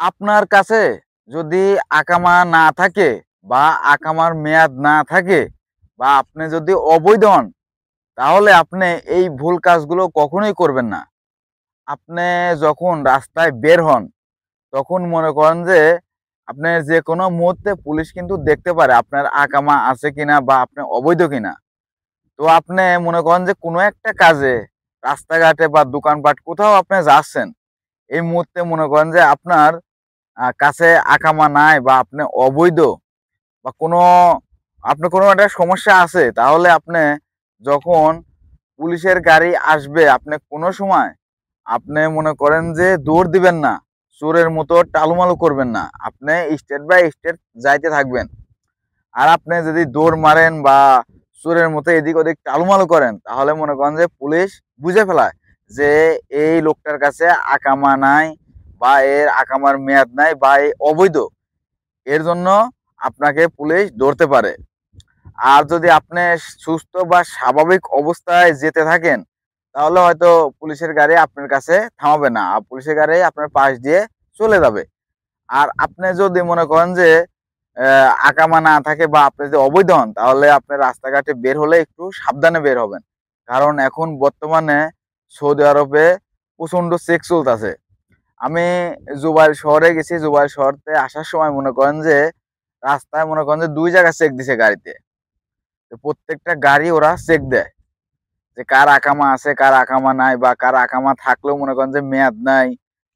আপনার কাছে যদি আকামা না থাকে বা আকামার মেয়াদ না থাকে বা আপনি যদি অবৈধ হন, তাহলে আপনি এই ভুল কাজগুলো কখনোই করবেন না। আপনি যখন রাস্তায় বের হন, তখন মনে করেন যে আপনি যেকোনো মুহূর্তে পুলিশ কিন্তু দেখতে পারে আপনার আকামা আছে কিনা বা আপনি অবৈধ কিনা। তো আপনি মনে করেন যে কোনো একটা কাজে রাস্তাঘাটে বা দোকানপাট কোথাও আপনি যাচ্ছেন, এই মুহূর্তে মনে করেন যে আপনার কাছে আকামা নাই বা আপনি অবৈধ বা আপনার কোনো একটা সমস্যা আছে, তাহলে আপনি যখন পুলিশের গাড়ি আসবে, আপনি কোনো সময় আপনি মনে করেন যে দৌড় দিবেন না, চোরের মতো টালুমালু করবেন না, আপনি স্টেট বাই স্টেট যাইতে থাকবেন। আর আপনি যদি দৌড় মারেন বা চোরের মতো এদিক ওদিক টালুমালু করেন, তাহলে মনে করেন যে পুলিশ বুঝে ফেলায় যে এই লোকটার কাছে আকামা নাই বা এর আকামার মেয়াদ নাই বা এই অবৈধ। এর জন্য আপনাকে পুলিশ ধরতে পারে। আর যদি আপনি সুস্থ বা স্বাভাবিক অবস্থায় যেতে থাকেন, তাহলে হয়তো পুলিশের গাড়ি আপনার কাছে থামাবে না, আর পুলিশের গাড়ি আপনার পাশ দিয়ে চলে যাবে। আর আপনি যদি মনে করেন যে আকামা না থাকে বা আপনি যদি অবৈধ হন, তাহলে আপনি রাস্তাঘাটে বের হলে একটু সাবধানে বের হবেন। কারণ এখন বর্তমানে সৌদি আরবে প্রচন্ড চেক চলতেছে। আমি জুবাইল শহরে গেছি, জুবাইল শহরতে আসার সময় মনে করেন যে রাস্তায় মনে করেন যে ২ জায়গায় চেক দিছে গাড়িতে। তো প্রত্যেকটা গাড়ি ওরা চেক দেয় যে কার আকামা আছে, কার আকামা নাই, বা কার আকামা থাকলেও মনে করেন যে মেয়াদ নাই।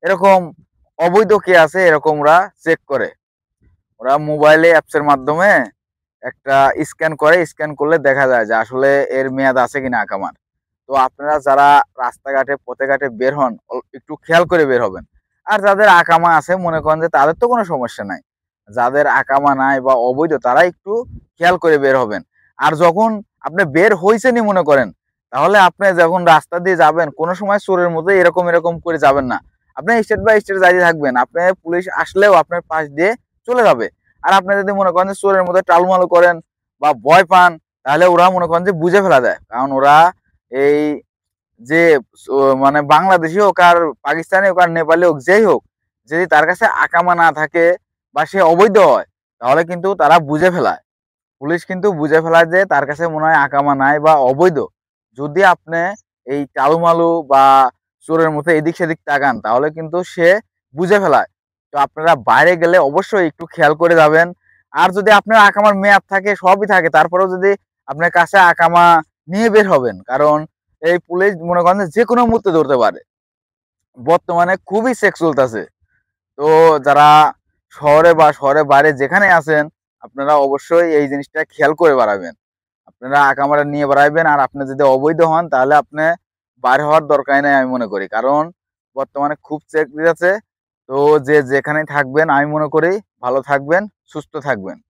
এরকম অবৈধ কে আছে এরকম ওরা চেক করে। ওরা মোবাইলে অ্যাপসের মাধ্যমে একটা স্ক্যান করে, স্ক্যান করলে দেখা যায় যে আসলে এর মেয়াদ আছে কিনা আকামার। তো আপনারা যারা রাস্তাঘাটে পথে ঘাটে বের হন, একটু খেয়াল করে বের হবেন। আর যাদের আকামা আছে মনে করেন যে তাদের তো কোনো সমস্যা নাই। যাদের আকামা নাই বা অবৈধ, তারা একটু খেয়াল করে বের হবেন। আর যখন আপনি বের হইছেনই মনে করেন, তাহলে আপনি যখন রাস্তা দিয়ে যাবেন, কোনো সময় চোরের মতো এরকম এরকম করে যাবেন না। আপনি স্টেট বাই স্টেট যাইতে থাকবেন, আপনি পুলিশ আসলেও আপনার পাশ দিয়ে চলে যাবে। আর আপনি যদি মনে করেন যে চোরের মতো টালমালু করেন বা ভয় পান, তাহলে ওরা মনে করেন যে বুঝে ফেলা যায়। কারণ ওরা এই যে মানে বাংলাদেশি হোক আর পাকিস্তানি হোক আর নেপালি হোক, যেই হোক, যদি তার কাছে আকামা না থাকে বা সে অবৈধ হয়, তাহলে কিন্তু তারা বুঝে ফেলায়। পুলিশ কিন্তু বুঝে ফেলায় যে তার কাছে মনে হয় আকামা নাই বা অবৈধ। যদি আপনি এই টালুমালু বা চোরের মতো এদিক সেদিক তাকান, তাহলে কিন্তু সে বুঝে ফেলায়। তো আপনারা বাইরে গেলে অবশ্যই একটু খেয়াল করে যাবেন। আর যদি আপনার আকামার মেয়াদ থাকে, সবই থাকে, তারপরেও যদি আপনার কাছে আকামা নিয়ে বের হবেন, কারণ এই পুলিশ মনে করেন যে কোনো মুহূর্তে ধরতে পারে। বর্তমানে খুবই চেক চলতেছে। তো যারা শহরে বা শহরের বাইরে যেখানে আছেন, আপনারা অবশ্যই এই জিনিসটা খেয়াল করে বাড়াবেন। আপনারা আকামারা নিয়ে বাড়াইবেন। আর আপনি যদি অবৈধ হন, তাহলে আপনি বাইর হওয়ার দরকার নেই আমি মনে করি। কারণ বর্তমানে খুব চেক দিতেছে। তো যে যেখানেই থাকবেন, আমি মনে করি ভালো থাকবেন, সুস্থ থাকবেন।